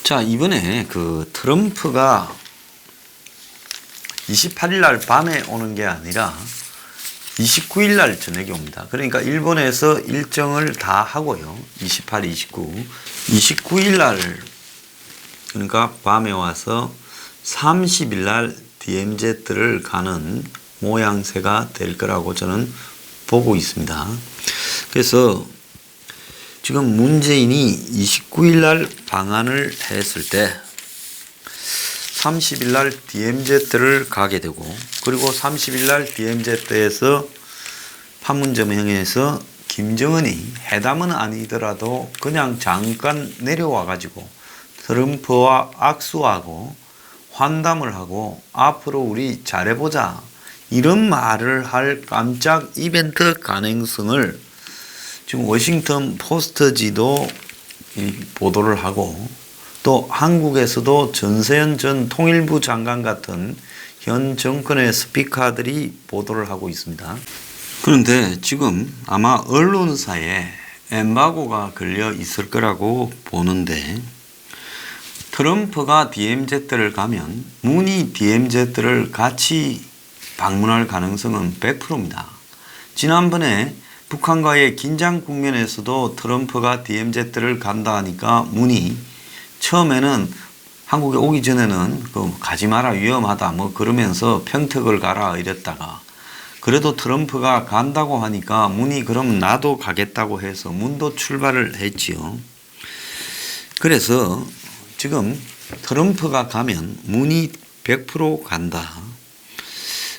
자, 이번에 그 트럼프가 28일 날 밤에 오는 게 아니라 29일 날 저녁에 옵니다. 그러니까 일본에서 일정을 다 하고요. 28, 29. 29일 날 그러니까 밤에 와서 30일 날 DMZ를 가는 모양새가 될 거라고 저는 보고 있습니다. 그래서 지금 문재인이 29일 날 방한을 했을 때 30일 날 DMZ를 가게 되고, 그리고 30일 날 DMZ에서 판문점행에서 김정은이 회담은 아니더라도 그냥 잠깐 내려와 가지고 트럼프와 악수하고 환담을 하고 앞으로 우리 잘해보자 이런 말을 할 깜짝 이벤트 가능성을 지금 워싱턴 포스트지도 보도를 하고, 또 한국에서도 전세현 전 통일부 장관 같은 현 정권의 스피커들이 보도를 하고 있습니다. 그런데 지금 아마 언론사에 엠바고가 걸려 있을 거라고 보는데, 트럼프가 DMZ를 가면 문이 DMZ를 같이 방문할 가능성은 100%입니다. 지난번에 북한과의 긴장 국면에서도 트럼프가 DMZ를 간다 하니까 문이 처음에는 한국에 오기 전에는 가지 마라 위험하다 뭐 그러면서 평택을 가라 이랬다가, 그래도 트럼프가 간다고 하니까 문이 그럼 나도 가겠다고 해서 문도 출발을 했지요. 그래서 지금 트럼프가 가면 문이 100% 간다.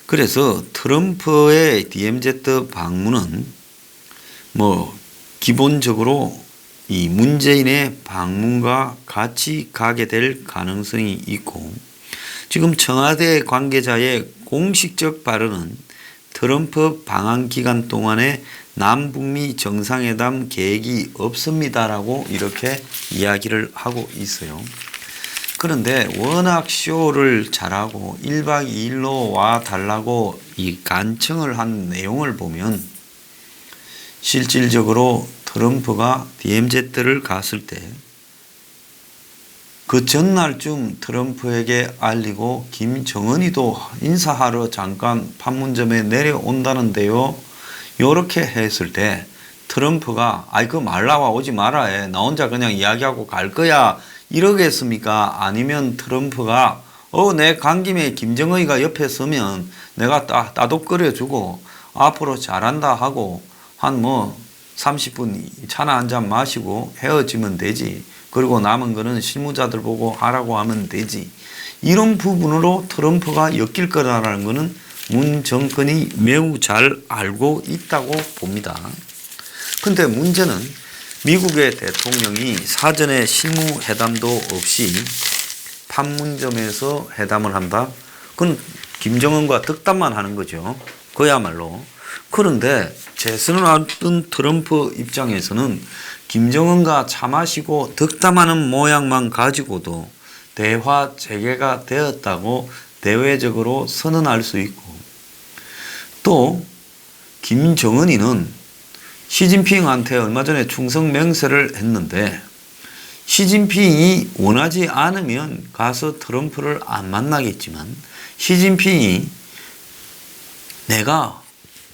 그래서 트럼프의 DMZ 방문은 뭐 기본적으로 이 문재인의 방문과 같이 가게 될 가능성이 있고, 지금 청와대 관계자의 공식적 발언은 트럼프 방한 기간 동안에 남북미 정상회담 계획이 없습니다라고 이렇게 이야기를 하고 있어요. 그런데 워낙 쇼를 잘하고 1박 2일로 와 달라고 이 간청을 한 내용을 보면 실질적으로 트럼프가 DMZ를 갔을 때 그 전날쯤 트럼프에게 알리고 김정은이도 인사하러 잠깐 판문점에 내려온다는데요. 요렇게 했을 때 트럼프가 아이 그 말 나와 오지 마라 해. 나 혼자 그냥 이야기하고 갈 거야. 이러겠습니까? 아니면 트럼프가 내 간 김에 김정은이가 옆에 서면 내가 따독 끓여주고 앞으로 잘한다 하고 한 30분 차나 한잔 마시고 헤어지면 되지. 그리고 남은 거는 실무자들 보고 하라고 하면 되지. 이런 부분으로 트럼프가 엮일 거라는 것은 문 정권이 매우 잘 알고 있다고 봅니다. 근데 문제는 미국의 대통령이 사전에 실무회담도 없이 판문점에서 회담을 한다? 그건 김정은과 덕담만 하는 거죠. 그야말로. 그런데 재선을 앞둔 트럼프 입장에서는 김정은과 차 마시고 덕담하는 모양만 가지고도 대화 재개가 되었다고 대외적으로 선언할 수 있고, 또 김정은이는 시진핑한테 얼마 전에 충성 맹세를 했는데 시진핑이 원하지 않으면 가서 트럼프를 안 만나겠지만 시진핑이 내가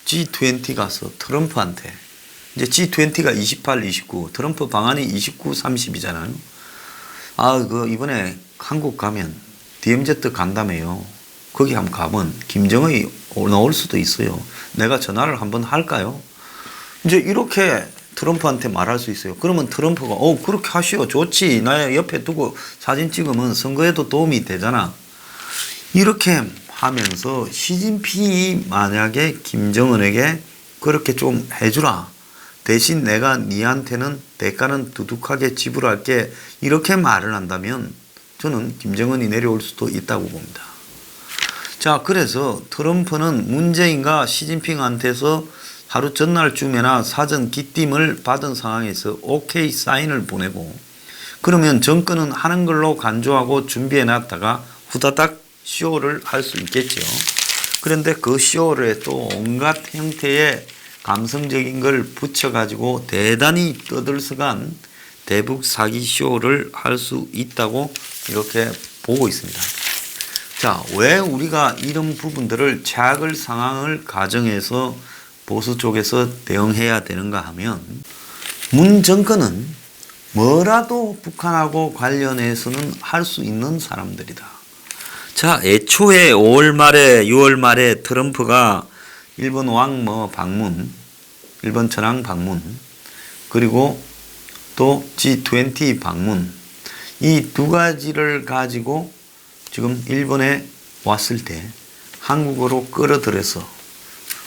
G20 가서 트럼프한테, 이제 G20가 28, 29, 트럼프 방한이 29, 30이잖아요. 이번에 한국 가면 DMZ 간다며요. 거기 한번 가면 김정은이 나올 수도 있어요. 내가 전화를 한번 할까요? 이제 이렇게 트럼프한테 말할 수 있어요. 그러면 트럼프가 그렇게 하시오. 좋지. 나 옆에 두고 사진 찍으면 선거에도 도움이 되잖아. 이렇게 하면서 시진핑이 만약에 김정은에게 그렇게 좀 해주라. 대신 내가 니한테는 대가는 두둑하게 지불할게. 이렇게 말을 한다면 저는 김정은이 내려올 수도 있다고 봅니다. 자, 그래서 트럼프는 문재인과 시진핑한테서 하루 전날쯤에나 사전 기띔을 받은 상황에서 오케이 사인을 보내고, 그러면 정권은 하는 걸로 간주하고 준비해 놨다가 후다닥 쇼를 할 수 있겠죠. 그런데 그 쇼에 또 온갖 형태의 감성적인 걸 붙여가지고 대단히 떠들썩한 대북 사기 쇼를 할 수 있다고 이렇게 보고 있습니다. 자, 왜 우리가 이런 부분들을 최악의 상황을 가정해서 보수 쪽에서 대응해야 되는가 하면, 문 정권은 뭐라도 북한하고 관련해서는 할 수 있는 사람들이다. 자, 애초에 5월 말에 6월 말에 트럼프가 일본 왕 방문, 일본 천황 방문, 그리고 또 G20 방문, 이 두 가지를 가지고 지금 일본에 왔을 때 한국으로 끌어들여서,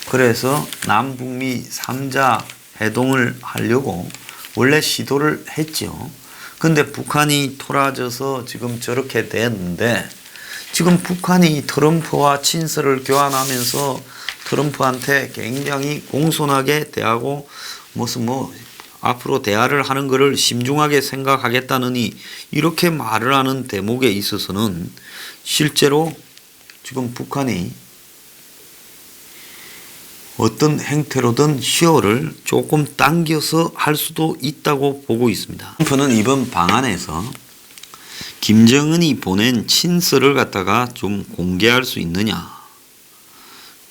그래서 남북미 3자 회동을 하려고 원래 시도를 했죠. 근데 북한이 토라져서 지금 저렇게 됐는데, 지금 북한이 트럼프와 친서를 교환하면서 트럼프한테 굉장히 공손하게 대하고 무슨 앞으로 대화를 하는 것을 심중하게 생각하겠다느니 이렇게 말을 하는 대목에 있어서는 실제로 지금 북한이 어떤 행태로든 시효를 조금 당겨서 할 수도 있다고 보고 있습니다. 트럼프는 이번 방안에서 김정은이 보낸 친서를 갖다가 좀 공개할 수 있느냐,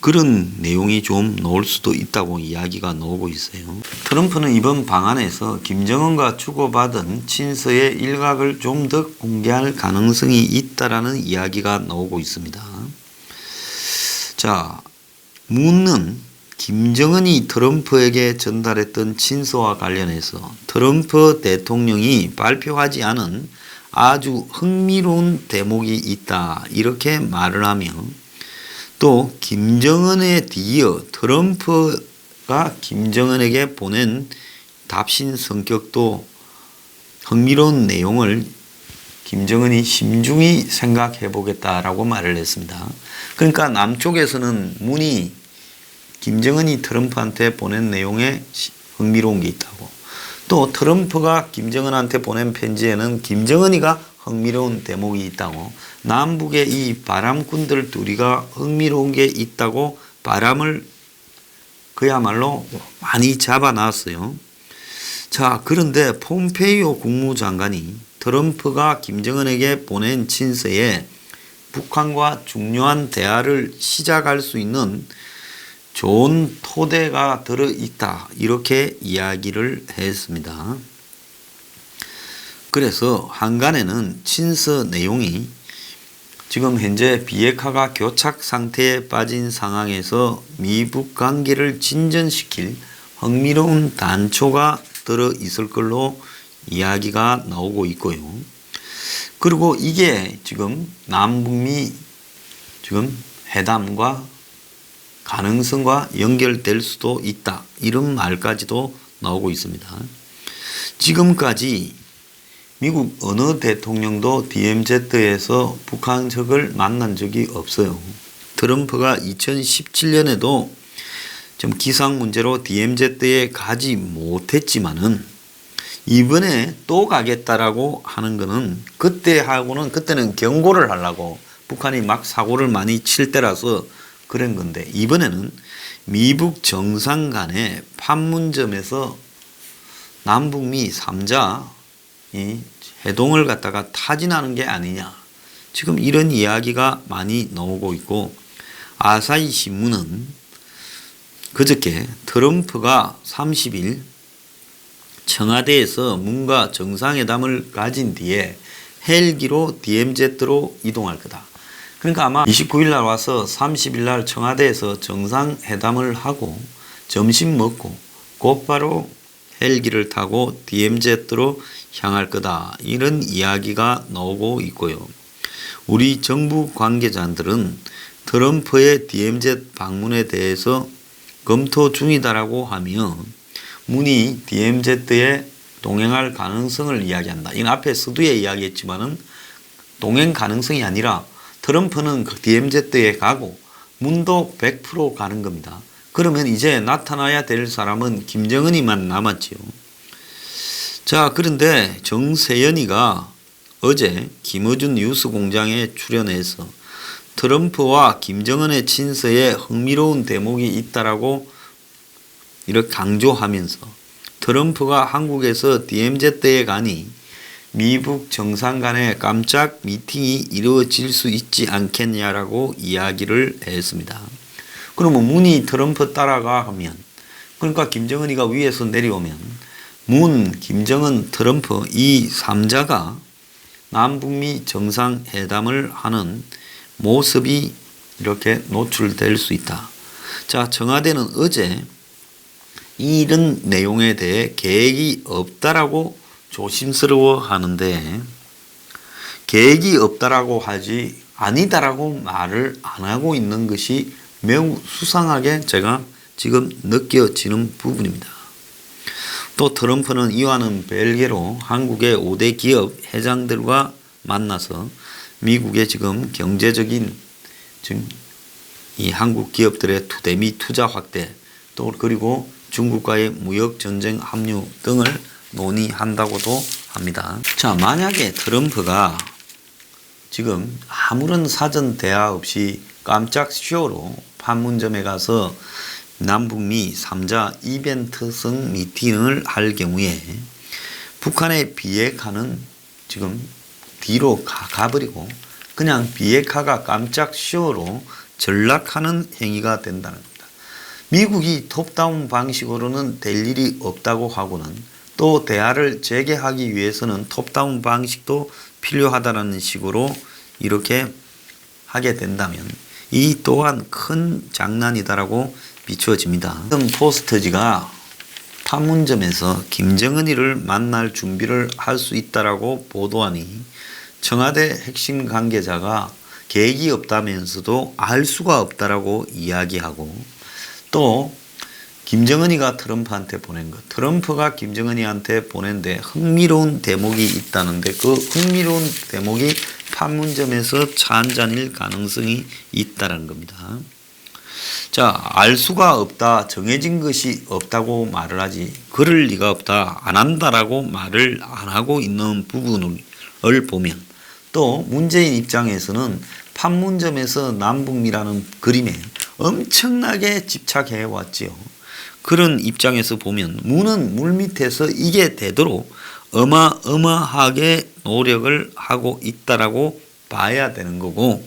그런 내용이 좀 나올 수도 있다고 이야기가 나오고 있어요. 트럼프는 이번 방안에서 김정은과 주고받은 친서의 일각을 좀 더 공개할 가능성이 있다라는 이야기가 나오고 있습니다. 자, 문은 김정은이 트럼프에게 전달했던 친서와 관련해서 트럼프 대통령이 발표하지 않은 아주 흥미로운 대목이 있다, 이렇게 말을 하며, 또 김정은에 뒤이어 트럼프가 김정은에게 보낸 답신 성격도 흥미로운 내용을 김정은이 심중히 생각해 보겠다라고 말을 했습니다. 그러니까 남쪽에서는 문이 김정은이 트럼프한테 보낸 내용에 흥미로운 게 있다고, 또 트럼프가 김정은한테 보낸 편지에는 김정은이가 흥미로운 대목이 있다고, 남북의 이 바람꾼들 둘이가 흥미로운 게 있다고 바람을 그야말로 많이 잡아놨어요. 자, 그런데 폼페이오 국무장관이 트럼프가 김정은에게 보낸 친서에 북한과 중요한 대화를 시작할 수 있는 좋은 토대가 들어있다, 이렇게 이야기를 했습니다. 그래서 한간에는 친서 내용이 지금 현재 비핵화가 교착 상태에 빠진 상황에서 미북 관계를 진전시킬 흥미로운 단초가 들어있을 걸로 이야기가 나오고 있고요. 그리고 이게 지금 남북미 지금 회담과 가능성과 연결될 수도 있다, 이런 말까지도 나오고 있습니다. 지금까지 미국 어느 대통령도 DMZ에서 북한 적을 만난 적이 없어요. 트럼프가 2017년에도 좀 기상 문제로 DMZ에 가지 못했지만은 이번에 또 가겠다라고 하는 거는 그때는 경고를 하려고 북한이 막 사고를 많이 칠 때라서 그런 건데, 이번에는 미북 정상 간의 판문점에서 남북미 3자 이 회동을 갖다가 타진하는 게 아니냐, 지금 이런 이야기가 많이 나오고 있고, 아사히 신문은 그저께 트럼프가 30일 청와대에서 문과 정상회담을 가진 뒤에 헬기로 DMZ로 이동할 거다. 그러니까 아마 29일 날 와서 30일 날 청와대에서 정상회담을 하고 점심 먹고 곧바로 헬기를 타고 DMZ로 향할 거다, 이런 이야기가 나오고 있고요. 우리 정부 관계자들은 트럼프의 DMZ 방문에 대해서 검토 중이다라고 하며 문이 DMZ에 동행할 가능성을 이야기한다. 이건 앞에 서두에 이야기했지만은 동행 가능성이 아니라 트럼프는 그 DMZ에 가고 문도 100% 가는 겁니다. 그러면 이제 나타나야 될 사람은 김정은이만 남았지요. 자, 그런데 정세현이가 어제 김어준 뉴스공장에 출연해서 트럼프와 김정은의 친서에 흥미로운 대목이 있다라고 이렇게 강조하면서 트럼프가 한국에서 DMZ에 가니 미북 정상 간의 깜짝 미팅이 이루어질 수 있지 않겠냐라고 이야기를 했습니다. 그러면 문이 트럼프 따라가 하면, 그러니까 김정은이가 위에서 내려오면 문, 김정은, 트럼프 이 3자가 남북미 정상회담을 하는 모습이 이렇게 노출될 수 있다. 자, 청와대는 어제 이런 내용에 대해 계획이 없다라고 조심스러워 하는데, 계획이 없다라고 하지 아니다라고 말을 안 하고 있는 것이 매우 수상하게 제가 지금 느껴지는 부분입니다. 또 트럼프는 이와는 별개로 한국의 5대 기업 회장들과 만나서 미국의 지금 경제적인 지금 이 한국 기업들의 투대미 투자 확대, 또 그리고 중국과의 무역 전쟁 합류 등을 논의한다고도 합니다. 자, 만약에 트럼프가 지금 아무런 사전 대화 없이 깜짝 쇼로 판문점에 가서 남북미 3자 이벤트성 미팅을 할 경우에 북한의 비핵화는 지금 뒤로 가버리고 그냥 비핵화가 깜짝 쇼로 전락하는 행위가 된다는 겁니다. 미국이 톱다운 방식으로는 될 일이 없다고 하고는 또 대화를 재개하기 위해서는 톱다운 방식도 필요하다는 식으로 이렇게 하게 된다면 이 또한 큰 장난이다라고 비추어집니다. 포스터지가 판문점에서 김정은이를 만날 준비를 할 수 있다라고 보도하니 청와대 핵심 관계자가 계획이 없다면서도 알 수가 없다라고 이야기하고, 또 김정은이가 트럼프한테 보낸 것, 트럼프가 김정은이한테 보낸데 흥미로운 대목이 있다는데 그 흥미로운 대목이 판문점에서 차 한잔일 가능성이 있다는 겁니다. 자, 알 수가 없다, 정해진 것이 없다고 말을 하지 그럴 리가 없다, 안 한다라고 말을 안 하고 있는 부분을 보면, 또 문재인 입장에서는 판문점에서 남북미라는 그림에 엄청나게 집착해 왔지요. 그런 입장에서 보면 문은 물밑에서 이게 되도록 어마어마하게 노력을 하고 있다라고 봐야 되는 거고,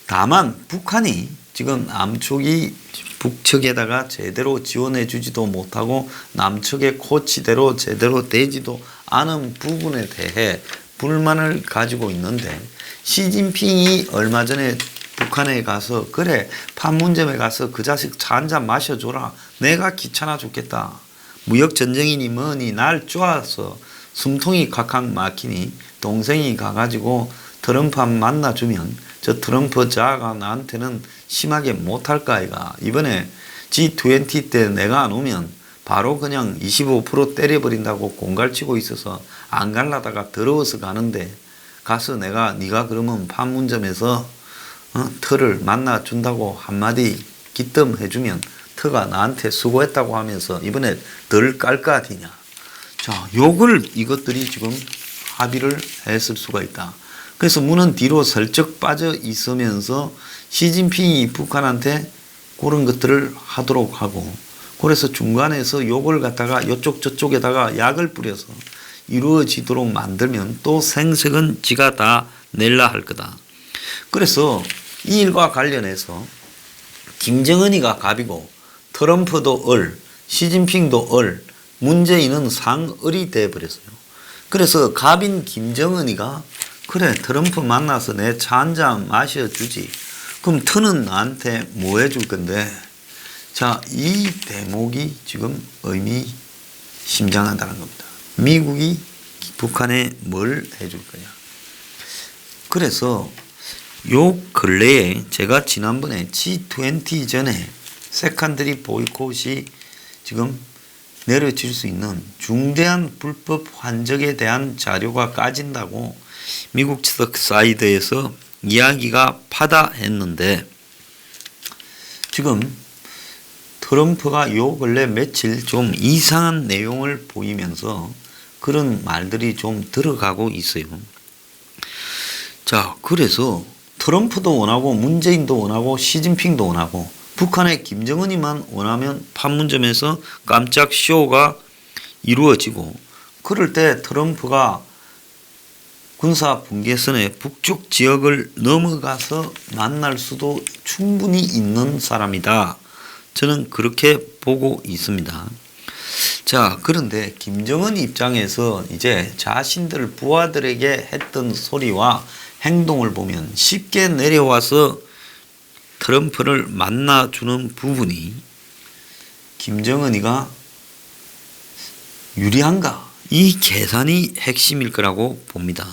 다만 북한이 지금 남측이 북측에다가 제대로 지원해 주지도 못하고 남측의 코치대로 제대로 되지도 않은 부분에 대해 불만을 가지고 있는데, 시진핑이 얼마 전에 북한에 가서 그래 판문점에 가서 그 자식 차 한잔 마셔줘라, 내가 귀찮아 죽겠다, 무역전쟁이니 뭐니 날 쪼아서 숨통이 콱콱 막히니 동생이 가가지고 트럼프 한 만나주면 저 트럼프 자가 나한테는 심하게 못할까 아이가, 이번에 G20 때 내가 안 오면 바로 그냥 25% 때려버린다고 공갈치고 있어서 안 갈라다가 더러워서 가는데 가서 내가 네가 그러면 판문점에서 터를 만나준다고 한마디 기뜸해주면 터가 나한테 수고했다고 하면서 이번에 덜 깔까 하디냐. 자, 요걸 이것들이 지금 합의를 했을 수가 있다. 그래서 문은 뒤로 슬쩍 빠져 있으면서 시진핑이 북한한테 그런 것들을 하도록 하고, 그래서 중간에서 요걸 갖다가 요쪽 저쪽에다가 약을 뿌려서 이루어지도록 만들면 또 생색은 지가 다 낼라 할 거다. 그래서 이 일과 관련해서 김정은이가 갑이고 트럼프도 을, 시진핑도 을, 문재인은 상을이 돼버렸어요. 그래서 갑인 김정은이가 그래 트럼프 만나서 내 차 한잔 마셔주지, 그럼 터는 나한테 뭐 해줄 건데. 자, 이 대목이 지금 의미심장하다는 겁니다. 미국이 북한에 뭘 해줄 거냐. 그래서 요 근래에 제가 지난번에 G20 전에 세컨드리 보이콧이 지금 내려질 수 있는 중대한 불법 환적에 대한 자료가 까진다고 미국 측 사이드에서 이야기가 파다했는데, 지금 트럼프가 요 근래 며칠 좀 이상한 내용을 보이면서 그런 말들이 좀 들어가고 있어요. 자, 그래서 트럼프도 원하고 문재인도 원하고 시진핑도 원하고 북한의 김정은이만 원하면 판문점에서 깜짝 쇼가 이루어지고, 그럴 때 트럼프가 군사 분계선의 북쪽 지역을 넘어가서 만날 수도 충분히 있는 사람이다. 저는 그렇게 보고 있습니다. 자, 그런데 김정은 입장에서 이제 자신들 부하들에게 했던 소리와 행동을 보면 쉽게 내려와서 트럼프를 만나주는 부분이 김정은이가 유리한가? 이 계산이 핵심일 거라고 봅니다.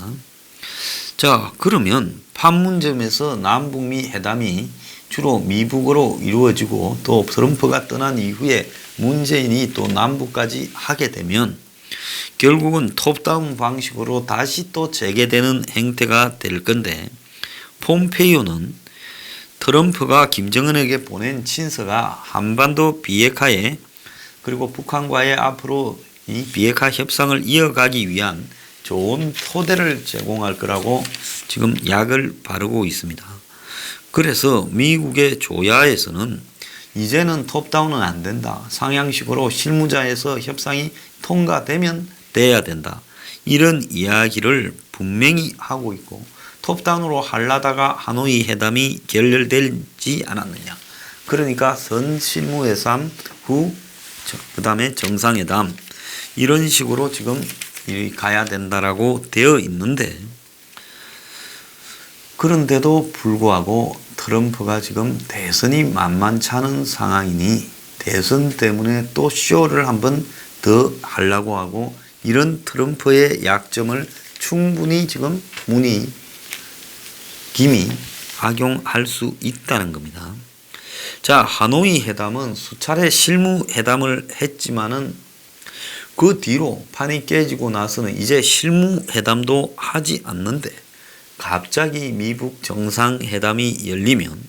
자, 그러면 판문점에서 남북미 회담이 주로 미북으로 이루어지고 또 트럼프가 떠난 이후에 문재인이 또 남북까지 하게 되면 결국은 톱다운 방식으로 다시 또 재개되는 행태가 될 건데, 폼페이오는 트럼프가 김정은에게 보낸 친서가 한반도 비핵화에 그리고 북한과의 앞으로 이 비핵화 협상을 이어가기 위한 좋은 토대를 제공할 거라고 지금 약을 바르고 있습니다. 그래서 미국의 조야에서는 이제는 톱다운은 안 된다. 상향식으로 실무자에서 협상이 통과되면 돼야 된다. 이런 이야기를 분명히 하고 있고, 톱다운으로 하려다가 하노이 회담이 결렬되지 않았느냐. 그러니까 선실무회담 후 그 다음에 정상회담 이런 식으로 지금 가야 된다라고 되어 있는데, 그런데도 불구하고 트럼프가 지금 대선이 만만치 않은 상황이니 대선 때문에 또 쇼를 한번 더 하려고 하고, 이런 트럼프의 약점을 충분히 지금 문희 김이 악용할 수 있다는 겁니다. 자, 하노이 회담은 수차례 실무 회담을 했지만은 그 뒤로 판이 깨지고 나서는 이제 실무 회담도 하지 않는데, 갑자기 미북 정상회담이 열리면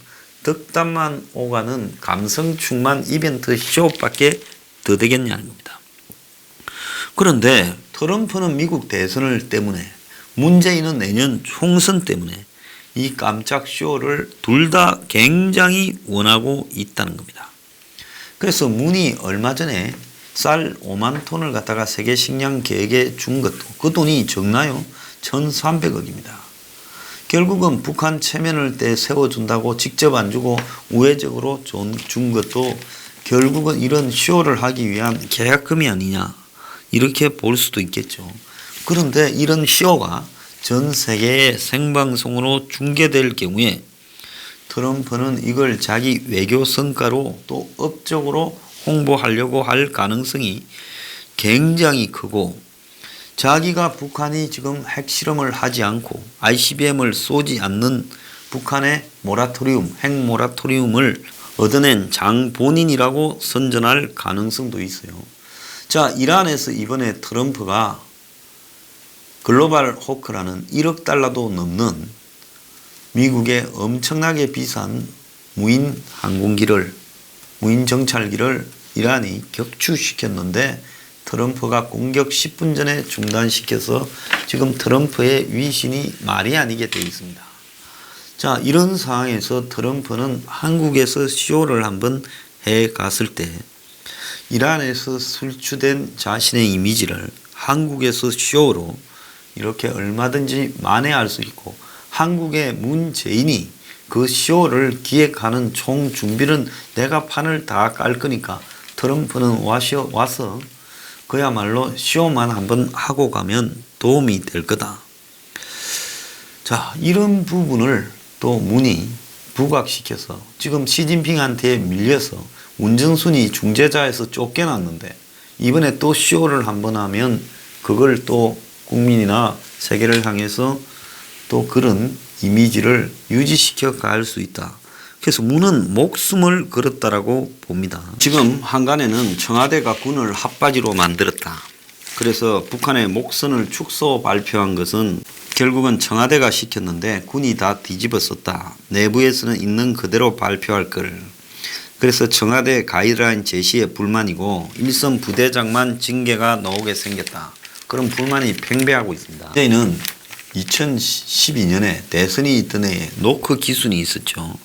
덕담만 오가는 감성 충만 이벤트 쇼밖에 더 되겠냐는 겁니다. 그런데 트럼프는 미국 대선을 때문에, 문재인은 내년 총선 때문에 이 깜짝 쇼를 둘 다 굉장히 원하고 있다는 겁니다. 그래서 문이 얼마 전에 쌀 5만 톤을 갖다가 세계 식량 계획에 준 것도, 그 돈이 적나요? 1,300억입니다. 결국은 북한 체면을 때 세워준다고 직접 안 주고 우회적으로 준 것도 결국은 이런 쇼를 하기 위한 계약금이 아니냐, 이렇게 볼 수도 있겠죠. 그런데 이런 쇼가 전 세계에 생방송으로 중계될 경우에 트럼프는 이걸 자기 외교 성과로 또 업적으로 홍보하려고 할 가능성이 굉장히 크고, 자기가 북한이 지금 핵실험을 하지 않고 ICBM을 쏘지 않는 북한의 모라토리움, 핵 모라토리움을 얻어낸 장본인이라고 선전할 가능성도 있어요. 자, 이란에서 이번에 트럼프가 글로벌 호크라는 1억 달러도 넘는 미국의 엄청나게 비싼 무인 항공기를, 무인 정찰기를 이란이 격추시켰는데 트럼프가 공격 10분 전에 중단시켜서 지금 트럼프의 위신이 말이 아니게 되어 있습니다. 자, 이런 상황에서 트럼프는 한국에서 쇼를 한번 해 갔을 때 이란에서 술취된 자신의 이미지를 한국에서 쇼로 이렇게 얼마든지 만회할 수 있고, 한국의 문재인이 그 쇼를 기획하는 총 준비는 내가 판을 다 깔 거니까 트럼프는 와서 그야말로 쇼만 한번 하고 가면 도움이 될 거다. 자, 이런 부분을 또 문이 부각시켜서 지금 시진핑한테 밀려서 운전순위 중재자에서 쫓겨났는데 이번에 또 쇼를 한번 하면 그걸 또 국민이나 세계를 향해서 또 그런 이미지를 유지시켜 갈 수 있다. 그래서 문은 목숨을 걸었다라고 봅니다. 지금 한간에는 청와대가 군을 핫바지로 만들었다. 그래서 북한의 목선을 축소 발표한 것은 결국은 청와대가 시켰는데 군이 다 뒤집었었다. 내부에서는 있는 그대로 발표할 걸. 그래서 청와대 가이드라인 제시에 불만이고 일선 부대장만 징계가 나오게 생겼다. 그런 불만이 팽배하고 있습니다. 이제는 2012년에 대선이 있던 해에 노크 기순이 있었죠.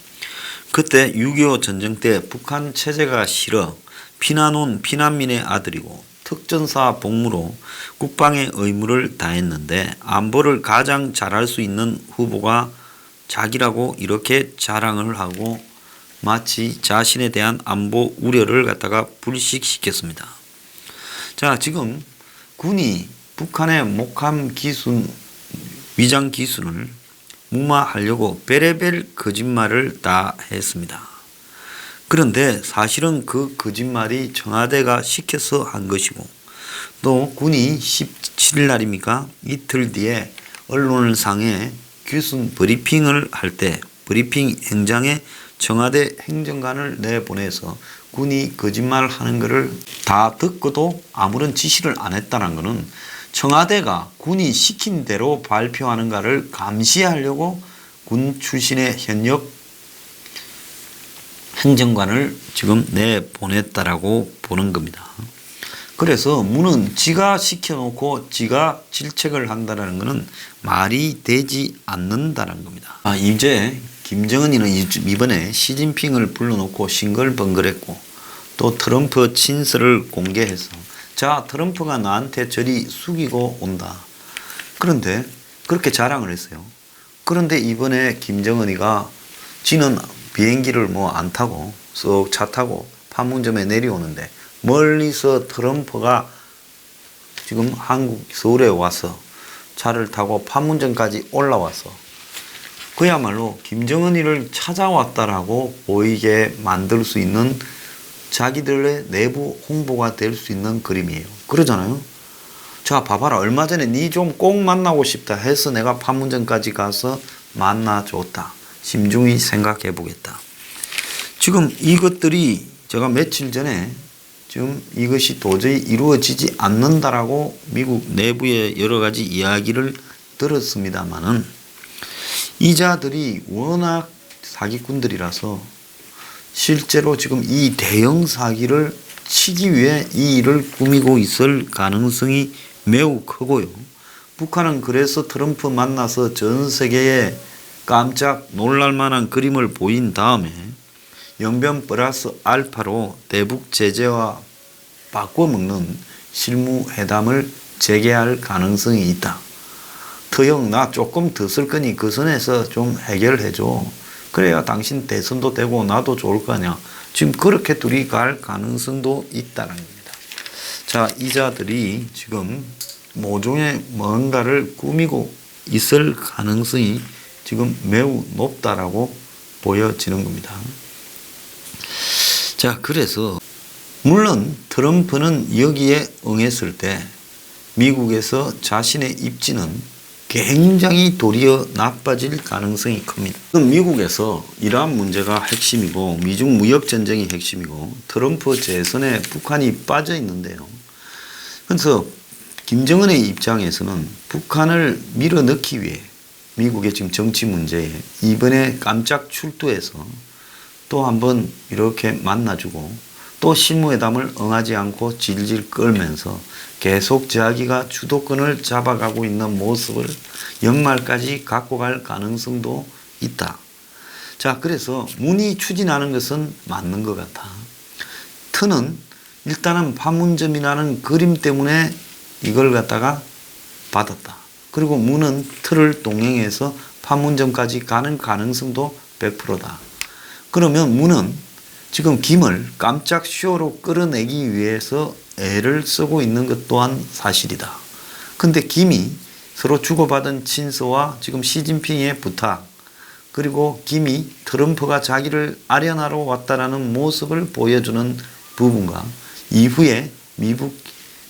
그때 6.25 전쟁 때 북한 체제가 싫어 피난 온 피난민의 아들이고 특전사 복무로 국방의 의무를 다했는데 안보를 가장 잘할 수 있는 후보가 자기라고 이렇게 자랑을 하고 마치 자신에 대한 안보 우려를 갖다가 불식시켰습니다. 자, 지금 군이 북한의 목함 기술, 위장 기술을 무마하려고 별의별 거짓말을 다 했습니다. 그런데 사실은 그 거짓말이 청와대가 시켜서 한 것이고 또 군이 17일 날입니까? 이틀 뒤에 언론상에 귀순 브리핑을 할 때 브리핑 행장에 청와대 행정관을 내보내서 군이 거짓말을 하는 것을 다 듣고도 아무런 지시를 안 했다는 것은 청와대가 군이 시킨 대로 발표하는가를 감시하려고 군 출신의 현역 행정관을 지금 내보냈다라고 보는 겁니다. 그래서 문은 지가 시켜놓고 지가 질책을 한다는 것은 말이 되지 않는다는 겁니다. 이제 김정은이는 이번에 시진핑을 불러놓고 싱글벙글했고 또 트럼프 친서를 공개해서 자, 트럼프가 나한테 저리 숙이고 온다. 그런데 그렇게 자랑을 했어요. 그런데 이번에 김정은이가 지는 비행기를 안 타고 쓱 차 타고 판문점에 내려오는데 멀리서 트럼프가 지금 한국 서울에 와서 차를 타고 판문점까지 올라와서 그야말로 김정은이를 찾아왔다라고 보이게 만들 수 있는 자기들의 내부 홍보가 될 수 있는 그림이에요. 그러잖아요. 자, 봐봐라. 얼마 전에 니 좀 꼭 만나고 싶다 해서 내가 판문점까지 가서 만나줬다. 심중히 생각해 보겠다. 지금 이것들이 제가 며칠 전에 지금 이것이 도저히 이루어지지 않는다라고 미국 내부의 여러 가지 이야기를 들었습니다만은 이 자들이 워낙 사기꾼들이라서 실제로 지금 이 대형 사기를 치기 위해 이 일을 꾸미고 있을 가능성이 매우 크고요. 북한은 그래서 트럼프 만나서 전 세계에 깜짝 놀랄만한 그림을 보인 다음에 영변 플러스 알파로 대북 제재와 바꿔먹는 실무회담을 재개할 가능성이 있다. 터형 나 조금 더 쓸 거니 그 선에서 좀 해결해줘. 그래야 당신 대선도 되고 나도 좋을 거 아니야. 지금 그렇게 둘이 갈 가능성도 있다는 겁니다. 자, 이자들이 지금 모종의 뭔가를 꾸미고 있을 가능성이 지금 매우 높다라고 보여지는 겁니다. 자, 그래서 물론 트럼프는 여기에 응했을 때 미국에서 자신의 입지는 굉장히 도리어 나빠질 가능성이 큽니다. 미국에서 이러한 문제가 핵심이고 미중 무역 전쟁이 핵심이고 트럼프 재선에 북한이 빠져 있는데요. 그래서 김정은의 입장에서는 북한을 밀어넣기 위해 미국의 지금 정치 문제에 이번에 깜짝 출두해서 또 한번 이렇게 만나주고 또 실무회담을 응하지 않고 질질 끌면서 계속 자기가 주도권을 잡아가고 있는 모습을 연말까지 갖고 갈 가능성도 있다. 자, 그래서 문이 추진하는 것은 맞는 것 같아. 트는 일단은 판문점이라는 그림 때문에 이걸 갖다가 받았다. 그리고 문은 트를 동행해서 판문점까지 가는 가능성도 100%다. 그러면 문은 지금 김을 깜짝 쇼로 끌어내기 위해서 애를 쓰고 있는 것 또한 사실이다. 근데 김이 서로 주고받은 친서와 지금 시진핑의 부탁, 그리고 김이 트럼프가 자기를 아련하러 왔다라는 모습을 보여주는 부분과 이후에 미국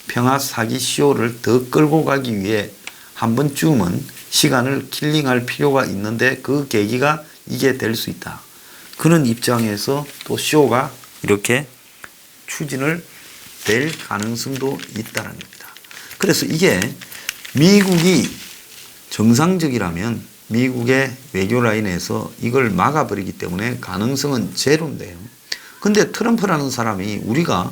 평화 사기 쇼를 더 끌고 가기 위해 한 번쯤은 시간을 킬링할 필요가 있는데 그 계기가 이게 될 수 있다. 그런 입장에서 또 쇼가 이렇게 추진을 될 가능성도 있다는 겁니다. 그래서 이게 미국이 정상적이라면 미국의 외교 라인에서 이걸 막아버리기 때문에 가능성은 제로인데요. 근데 트럼프라는 사람이 우리가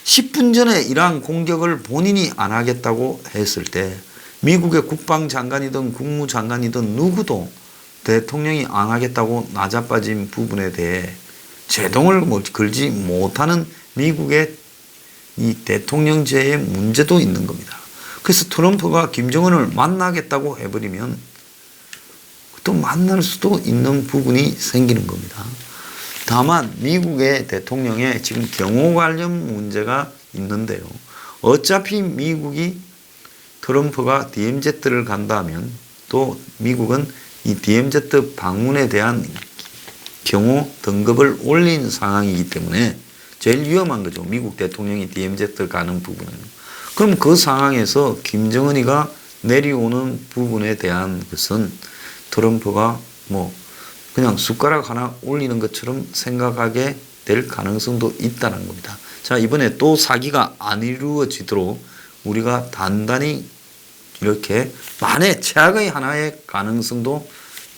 10분 전에 이러한 공격을 본인이 안 하겠다고 했을 때 미국의 국방장관이든 국무장관이든 누구도 대통령이 안 하겠다고 나자빠진 부분에 대해 제동을 걸지 못하는 미국의 이 대통령제의 문제도 있는 겁니다. 그래서 트럼프가 김정은을 만나겠다고 해버리면 또 만날 수도 있는 부분이 생기는 겁니다. 다만 미국의 대통령의 지금 경호 관련 문제가 있는데요. 어차피 미국이 트럼프가 DMZ를 간다면 또 미국은 이 DMZ 방문에 대한 경호 등급을 올린 상황이기 때문에 제일 위험한 거죠. 미국 대통령이 DMZ 가는 부분은. 그럼 그 상황에서 김정은이가 내려오는 부분에 대한 것은 트럼프가 뭐 그냥 숟가락 하나 올리는 것처럼 생각하게 될 가능성도 있다는 겁니다. 자, 이번에 또 사기가 안 이루어지도록 우리가 단단히 이렇게 만에 최악의 하나의 가능성도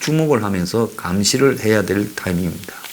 주목을 하면서 감시를 해야 될 타이밍입니다.